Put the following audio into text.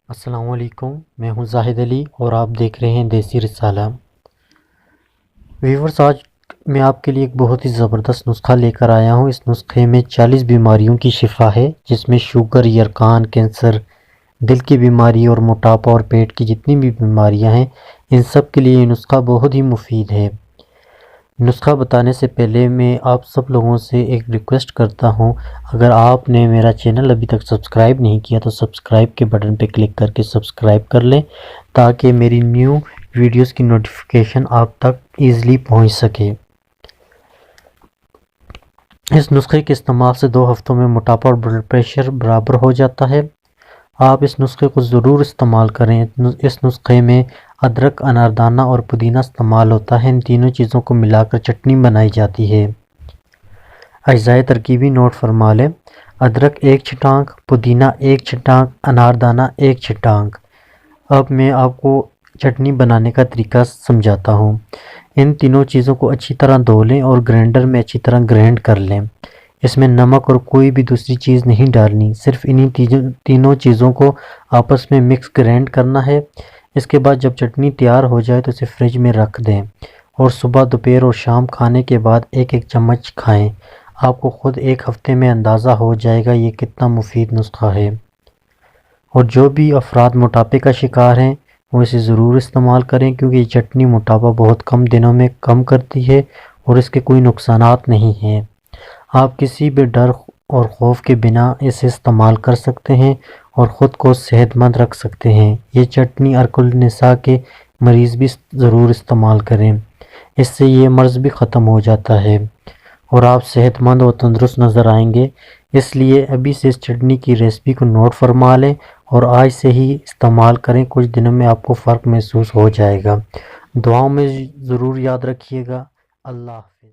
السلام علیکم، میں ہوں زاہد علی اور آپ دیکھ رہے ہیں دیسی رسالہ۔ ویورز، آج میں آپ کے لیے ایک بہت ہی زبردست نسخہ لے کر آیا ہوں۔ اس نسخے میں 40 بیماریوں کی شفا ہے، جس میں شوگر، یرقان، کینسر، دل کی بیماری اور موٹاپا اور پیٹ کی جتنی بھی بیماریاں ہیں، ان سب کے لیے یہ نسخہ بہت ہی مفید ہے۔ نسخہ بتانے سے پہلے میں آپ سب لوگوں سے ایک ریکویسٹ کرتا ہوں، اگر آپ نے میرا چینل ابھی تک سبسکرائب نہیں کیا تو سبسکرائب کے بٹن پہ کلک کر کے سبسکرائب کر لیں، تاکہ میری نیو ویڈیوز کی نوٹیفیکیشن آپ تک ایزلی پہنچ سکے۔ اس نسخے کے استعمال سے 2 ہفتوں میں موٹاپا اور بلڈ پریشر برابر ہو جاتا ہے۔ آپ اس نسخے کو ضرور استعمال کریں۔ اس نسخے میں ادرک، اناردانہ اور پودینہ استعمال ہوتا ہے۔ ان تینوں چیزوں کو ملا کر چٹنی بنائی جاتی ہے۔ اجزائے ترکیبی نوٹ فرما لیں: ادرک 1 چھٹانک، پودینہ 1 چھٹانک، اناردانہ 1 چھٹانک۔ اب میں آپ کو چٹنی بنانے کا طریقہ سمجھاتا ہوں۔ ان تینوں چیزوں کو اچھی طرح دھو لیں اور گرینڈر میں اچھی طرح گرینڈ کر لیں۔ اس میں نمک اور کوئی بھی دوسری چیز نہیں ڈالنی، صرف انہی تینوں چیزوں کو آپس میں مکس گرینڈ کرنا ہے۔ اس کے بعد جب چٹنی تیار ہو جائے تو اسے فریج میں رکھ دیں اور صبح، دوپہر اور شام کھانے کے بعد 1 چمچ کھائیں۔ آپ کو خود 1 ہفتے میں اندازہ ہو جائے گا یہ کتنا مفید نسخہ ہے۔ اور جو بھی افراد موٹاپے کا شکار ہیں وہ اسے ضرور استعمال کریں، کیونکہ یہ چٹنی موٹاپا بہت کم دنوں میں کم کرتی ہے اور اس کے کوئی نقصانات نہیں ہیں۔ آپ کسی بھی ڈر اور خوف کے بنا اسے استعمال کر سکتے ہیں اور خود کو صحت مند رکھ سکتے ہیں۔ یہ چٹنی ارک النساء کے مریض بھی ضرور استعمال کریں، اس سے یہ مرض بھی ختم ہو جاتا ہے اور آپ صحت مند اور تندرست نظر آئیں گے۔ اس لیے ابھی سے اس چٹنی کی ریسپی کو نوٹ فرما لیں اور آج سے ہی استعمال کریں۔ کچھ دنوں میں آپ کو فرق محسوس ہو جائے گا۔ دعاؤں میں ضرور یاد رکھیے گا۔ اللہ حافظ۔